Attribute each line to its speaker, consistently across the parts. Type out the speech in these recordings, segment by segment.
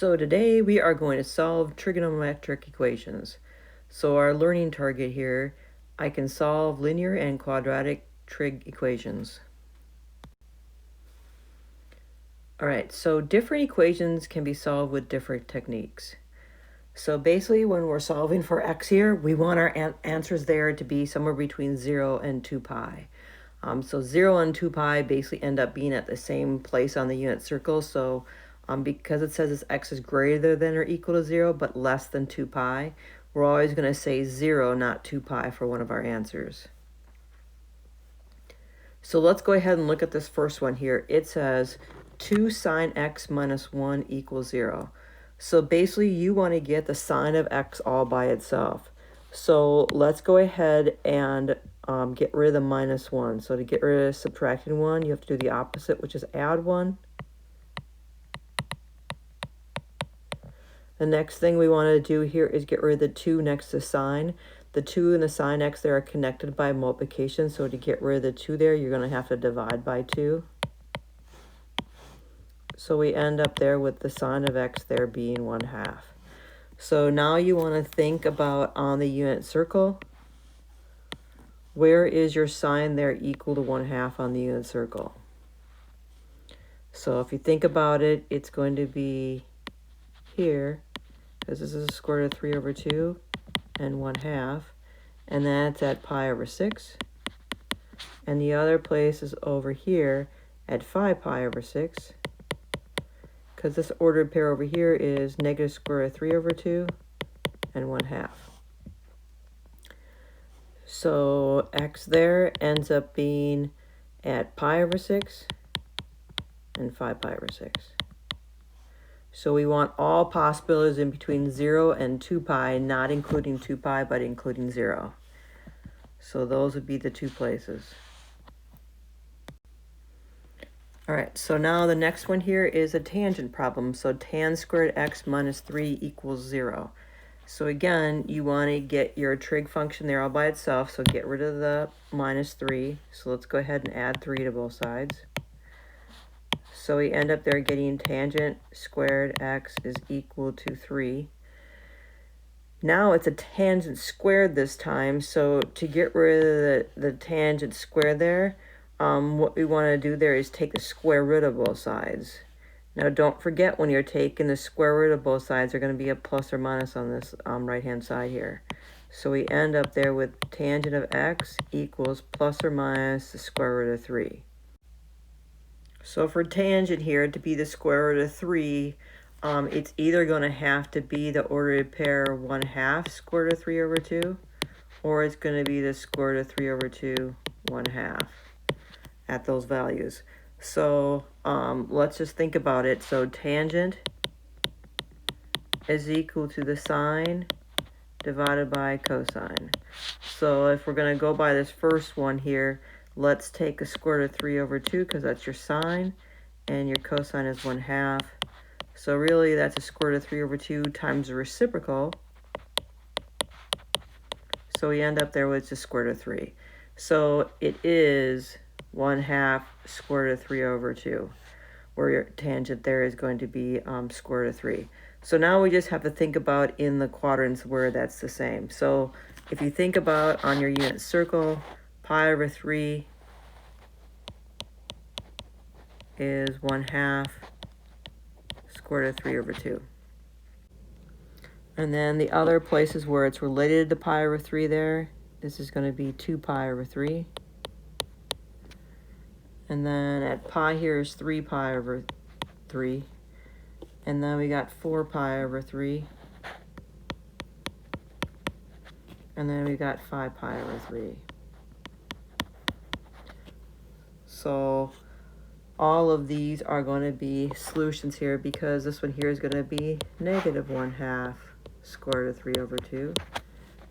Speaker 1: So today we are going to solve trigonometric equations. So our learning target here, I can solve linear and quadratic trig equations. Alright, so different equations can be solved with different techniques. So basically when we're solving for x here, we want our answers there to be somewhere between 0 and 2 pi. So 0 and 2 pi basically end up being at the same place on the unit circle. So because it says this x is greater than or equal to 0 but less than 2 pi, we're always going to say 0, not 2 pi for one of our answers. So let's go ahead and look at this first one here. It says 2 sine x minus 1 equals 0. So basically you want to get the sine of x all by itself. So let's go ahead and get rid of the minus 1. So to get rid of subtracting 1, you have to do the opposite, which is add 1. The next thing we want to do here is get rid of the 2 next to sine. The 2 and the sine x there are connected by multiplication, so to get rid of the 2 there, you're going to have to divide by 2. So we end up there with the sine of x there being 1/2. So now you want to think about on the unit circle, where is your sine there equal to 1/2 on the unit circle? So if you think about it, it's going to be here, because this is a square root of 3 over 2 and 1/2, and that's at pi over 6. And the other place is over here at 5 pi over 6, because this ordered pair over here is negative square root of 3 over 2 and 1/2. So x there ends up being at pi over 6 and 5 pi over 6. So we want all possibilities in between 0 and 2 pi, not including 2 pi, but including 0. So those would be the two places. All right, so now the next one here is a tangent problem. So tan squared x minus 3 equals 0. So again, you want to get your trig function there all by itself, so get rid of the minus 3. So let's go ahead and add 3 to both sides. So we end up there getting tangent squared x is equal to 3. Now it's a tangent squared this time, so to get rid of the tangent squared there, what we want to do there is take the square root of both sides. Now don't forget, when you're taking the square root of both sides, there's going to be a plus or minus on this right-hand side here. So we end up there with tangent of x equals plus or minus the square root of 3. So for tangent here to be the square root of 3, it's either going to have to be the ordered pair 1/2 square root of 3 over 2, or it's going to be the square root of 3 over 2 1/2 at those values. So let's just think about it. So tangent is equal to the sine divided by cosine. So if we're going to go by this first one here, let's take the square root of 3 over 2, because that's your sine, and your cosine is 1/2. So really that's a square root of 3 over 2 times the reciprocal. So we end up there with just square root of 3. So it is 1/2 square root of 3 over 2, where your tangent there is going to be square root of 3. So now we just have to think about in the quadrants where that's the same. So if you think about on your unit circle, pi over 3 is 1/2 square root of 3 over 2. And then the other places where it's related to pi over 3 there, this is going to be 2 pi over 3. And then at pi here is 3 pi over 3. And then we got 4 pi over 3. And then we got 5 pi over 3. So all of these are going to be solutions here, because this one here is going to be negative 1/2 square root of 3 over 2.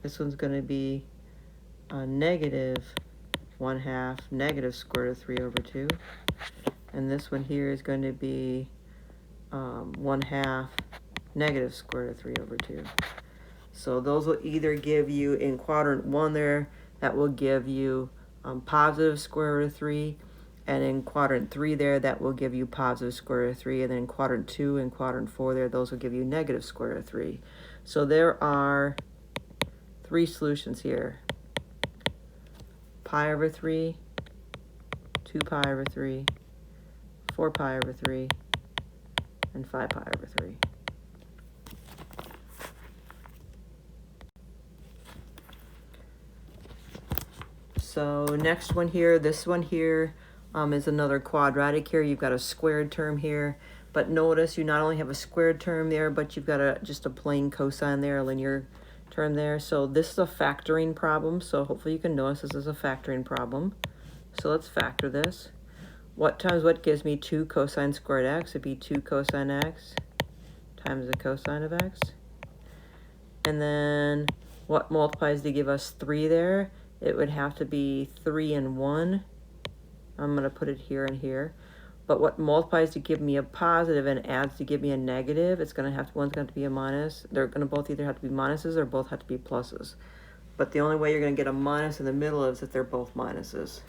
Speaker 1: This one's going to be negative 1/2 negative square root of 3 over 2. And this one here is going to be 1/2 negative square root of 3 over 2. So those will either give you, in quadrant 1 there, that will give you positive square root of 3. And in quadrant 3 there, that will give you positive square root of 3. And then in quadrant 2 and quadrant 4 there, those will give you negative square root of 3. So there are 3 solutions here. Pi over 3, 2 pi over 3, 4 pi over 3, and 5 pi over 3. So next one here, this one here is another quadratic here. You've got a squared term here. But notice you not only have a squared term there, but you've got just a plain cosine there, a linear term there. So this is a factoring problem. So hopefully you can notice this is a factoring problem. So let's factor this. What times what gives me 2 cosine squared x? It'd be 2 cosine x times the cosine of x. And then what multiplies to give us 3 there? It would have to be 3 and 1. I'm going to put it here and here. But what multiplies to give me a positive and adds to give me a negative, it's going to have to, one's going to be a minus. They're going to both either have to be minuses or both have to be pluses. But the only way you're going to get a minus in the middle is if they're both minuses.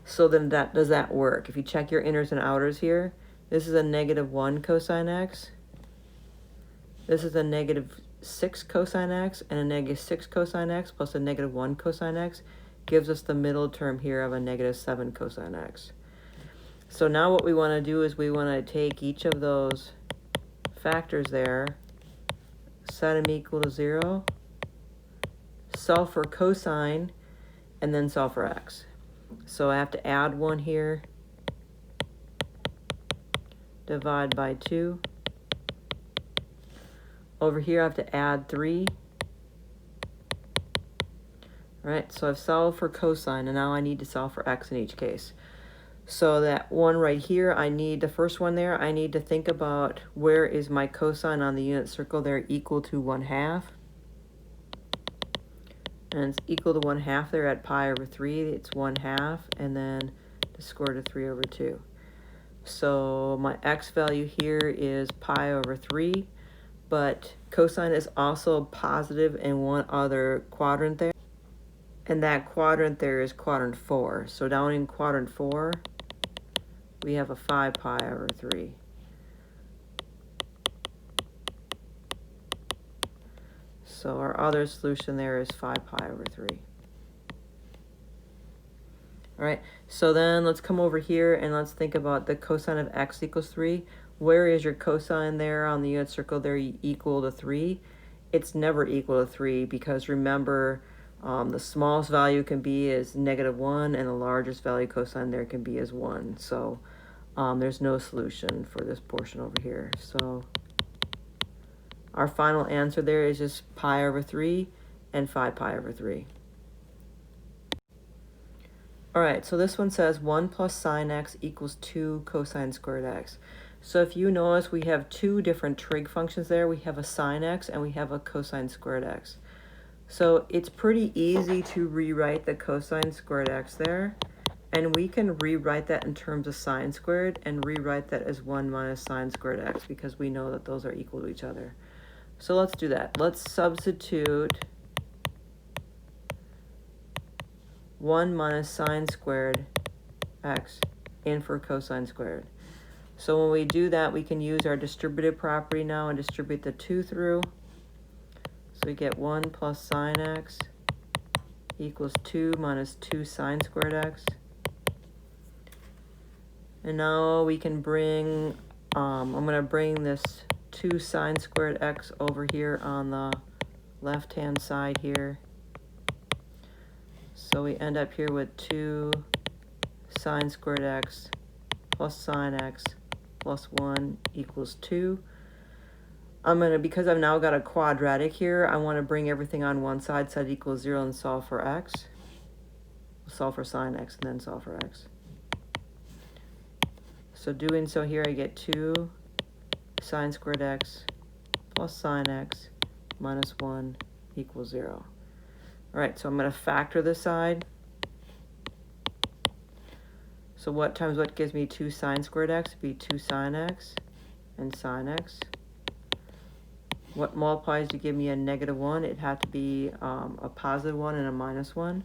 Speaker 1: So then does that work? If you check your inners and outers here, this is a negative 1 cosine x. This is a negative 6 cosine x, and a negative 6 cosine x plus a negative 1 cosine x gives us the middle term here of a negative 7 cosine x. So now what we want to do is we want to take each of those factors there, set them equal to 0, solve for cosine, and then solve for x. So I have to add 1 here, divide by 2. Over here I have to add 3. All right, so I've solved for cosine, and now I need to solve for x in each case. So that one right here, the first one there, I need to think about where is my cosine on the unit circle there equal to 1/2. And it's equal to 1/2 there at pi over 3. It's 1/2, and then the square root of 3 over 2. So my x value here is pi over 3, but cosine is also positive in one other quadrant there. And that quadrant there is quadrant 4. So down in quadrant 4, we have a 5 pi over 3. So our other solution there is 5 pi over 3. All right, so then let's come over here and let's think about the cosine of x equals 3. Where is your cosine there on the unit circle there equal to 3? It's never equal to 3 because remember, the smallest value can be is -1, and the largest value cosine there can be is 1. So there's no solution for this portion over here. So our final answer there is just pi over 3 and 5 pi over 3. All right, so this one says 1 plus sine x equals 2 cosine squared x. So if you notice, we have 2 different trig functions there. We have a sine x and we have a cosine squared x. So it's pretty easy to rewrite the cosine squared x there. And we can rewrite that in terms of sine squared and rewrite that as 1 minus sine squared x because we know that those are equal to each other. So let's do that. Let's substitute 1 minus sine squared x in for cosine squared. So when we do that, we can use our distributive property now and distribute the 2 through. So we get 1 plus sine x equals 2 minus 2 sine squared x. And now we can bring, I'm going to bring this 2 sine squared x over here on the left-hand side here. So we end up here with 2 sine squared x plus sine x plus 1 equals 2. Because I've now got a quadratic here, I want to bring everything on one side, set equals 0, and solve for x. Solve for sine x and then solve for x. So doing so here, I get 2 sine squared x plus sine x minus 1 equals 0. All right, so I'm going to factor this side. So what times what gives me 2 sine squared x? It'd be 2 sine x and sine x. What multiplies to give me a -1? It had to be a +1 and a -1.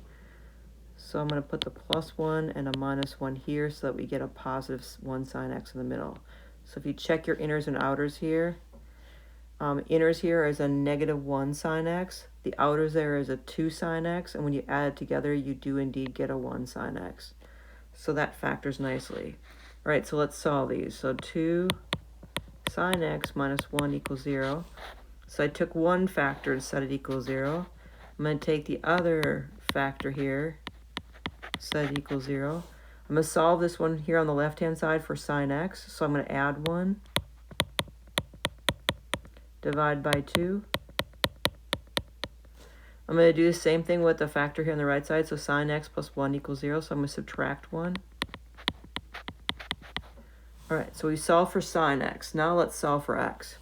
Speaker 1: So I'm going to put the +1 and a -1 here so that we get a +1 sine x in the middle. So if you check your inners and outers here, inners here is a -1 sine x. The outers there is a 2 sine x. And when you add it together, you do indeed get a 1 sine x. So that factors nicely. All right, so let's solve these. So 2 sine x minus 1 equals 0. So I took one factor and set it equals 0. I'm going to take the other factor here, set it equals 0. I'm going to solve this one here on the left-hand side for sine x. So I'm going to add 1, divide by 2. I'm going to do the same thing with the factor here on the right side. So sine x plus 1 equals 0. So I'm going to subtract 1. All right, so we solve for sine x. Now let's solve for x.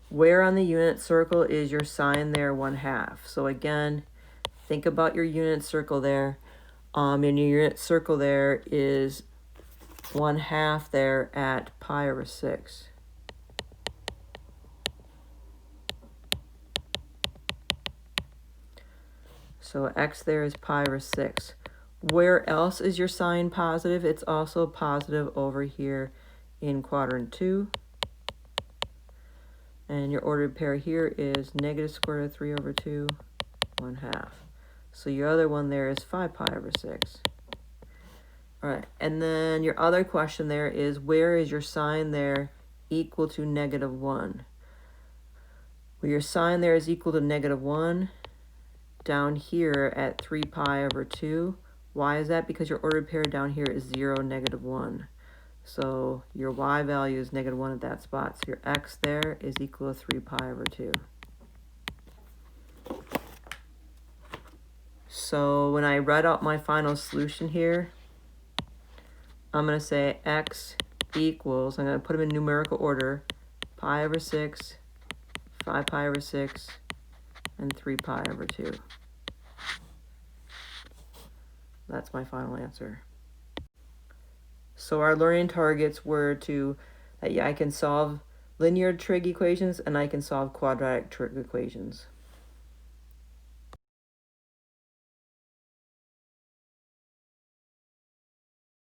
Speaker 1: Where on the unit circle is your sine there 1/2? So again, think about your unit circle there. And your unit circle there is 1/2 there at pi/6. So x there is pi/6. Where else is your sine positive? It's also positive over here in quadrant 2. And your ordered pair here is -√3/2, 1/2. So your other one there is 5 pi/6. All right, and then your other question there is, where is your sine there equal to -1? Well, your sine there is equal to -1 down here at 3 pi/2. Why is that? Because your ordered pair down here is 0, -1. So your y value is -1 at that spot. So your x there is equal to 3 pi/2. So when I write out my final solution here, I'm going to say x equals, I'm going to put them in numerical order, pi/6, 5 pi/6, and 3 pi/2. That's my final answer. So our learning targets were I can solve linear trig equations and I can solve quadratic trig equations.